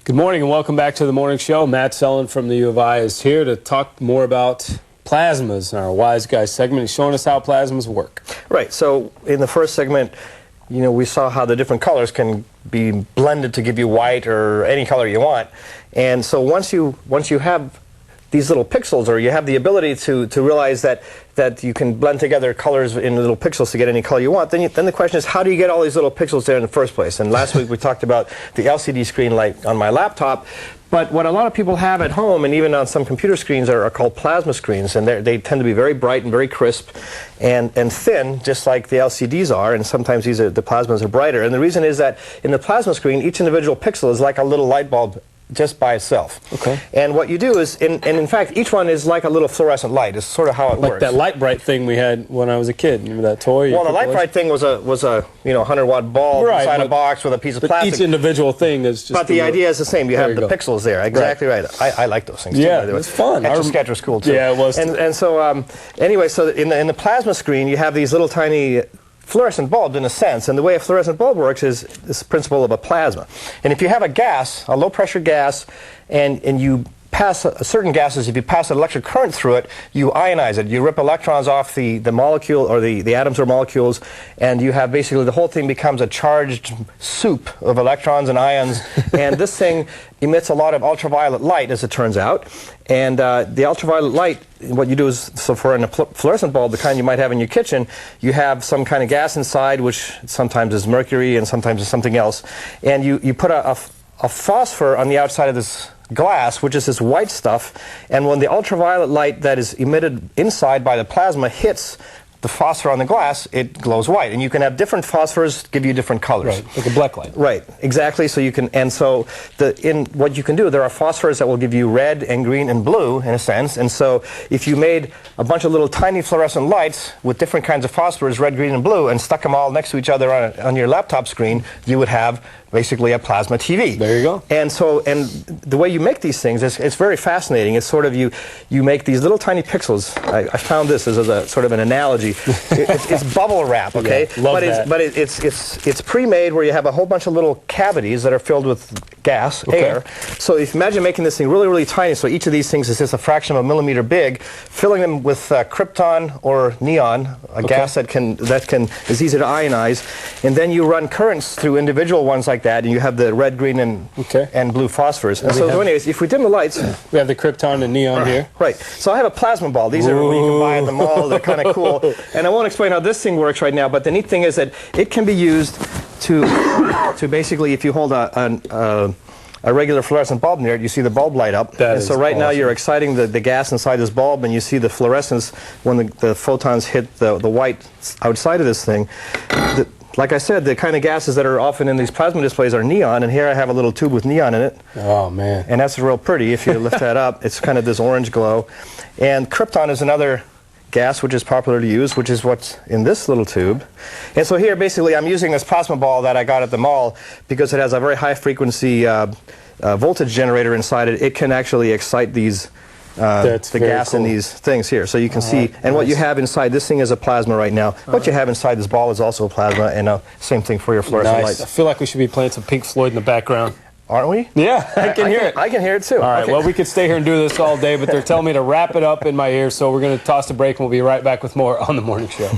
Good morning and welcome back to the morning show. Matt Sullen from the U of I is here to talk more about plasmas in our Wise Guy segment. He's showing us how plasmas work. Right. So in the first segment, we saw how the different colors can be blended to give you white or any color you want. And so once you have these little pixels, or you have the ability to realize that you can blend together colors in little pixels to get any color you want, then the question is, how do you get all these little pixels there in the first place? And last week we talked about the LCD screen light on my laptop, but what a lot of people have at home and even on some computer screens are called plasma screens, and they tend to be very bright and very crisp and thin, just like the LCDs are, and sometimes the plasmas are brighter. And the reason is that in the plasma screen, each individual pixel is like a little light bulb just by itself. Okay. And what you do is, and in fact, each one is like a little fluorescent light. It's sort of how it works. Like that Light Bright thing we had when I was a kid. Remember that toy? Well, the Light Bright thing was a 100-watt bulb inside a box with a piece of plastic. Each individual thing is just. But the idea is the same. You have the pixels there. Exactly right. I like those things too. Yeah, it was fun. Etch-a-Sketch was cool too. Yeah, it was. And so anyway, so in the plasma screen, you have these little tiny fluorescent bulbs in a sense, and the way a fluorescent bulb works is this principle of a plasma. And if you have a gas, a low pressure gas, and you pass certain gases, if you pass an electric current through it, you ionize it. You rip electrons off the molecule, or the atoms or molecules, and you have basically the whole thing becomes a charged soup of electrons and ions. And this thing emits a lot of ultraviolet light, as it turns out. And the ultraviolet light, what you do is, so for a fluorescent bulb, the kind you might have in your kitchen, you have some kind of gas inside, which sometimes is mercury and sometimes is something else. And you put a phosphor on the outside of this glass, which is this white stuff, and when the ultraviolet light that is emitted inside by the plasma hits the phosphor on the glass, it glows white. And you can have different phosphors give you different colors. Right, like a black light. Right, exactly. So you can, and so what you can do, there are phosphors that will give you red and green and blue in a sense. And so if you made a bunch of little tiny fluorescent lights with different kinds of phosphors, red, green, and blue, and stuck them all next to each other on your laptop screen, you would have basically a plasma TV. There you go. And so, and the way you make these things is, it's very fascinating. It's sort of, you make these little tiny pixels. I found this as a sort of an analogy. It's bubble wrap, okay? Yeah, love that. But it's pre-made, where you have a whole bunch of little cavities that are filled with gas, air. So if you imagine making this thing really, really tiny, so each of these things is just a fraction of a millimeter big, filling them with krypton or neon, a gas that is easy to ionize, and then you run currents through individual ones like that, and you have the red, green, and blue phosphors. And so anyways, if we dim the lights, we have the krypton and neon here. Right. So I have a plasma ball. These are what you can buy at the mall. They're kind of cool. And I won't explain how this thing works right now, but the neat thing is that it can be used to basically, if you hold a regular fluorescent bulb near it, you see the bulb light up. And so right now you're exciting the gas inside this bulb, and you see the fluorescence when the photons hit the white outside of this thing. Like I said, the kind of gases that are often in these plasma displays are neon, and here I have a little tube with neon in it. Oh, man. And that's real pretty. If you lift that up, it's kind of this orange glow. And krypton is another gas which is popular to use, which is what's in this little tube. And so here, basically, I'm using this plasma ball that I got at the mall because it has a very high frequency voltage generator inside it. It can actually excite these the gas in these things here. So you can see, and what you have inside this thing is a plasma right now. What you have inside this ball is also a plasma, and same thing for your fluorescent lights. I feel like we should be playing some Pink Floyd in the background. Aren't we? Yeah, I can hear it. I can hear it too. All right, well, we could stay here and do this all day, but they're telling me to wrap it up in my ear, so we're going to toss a break, and we'll be right back with more on The Morning Show.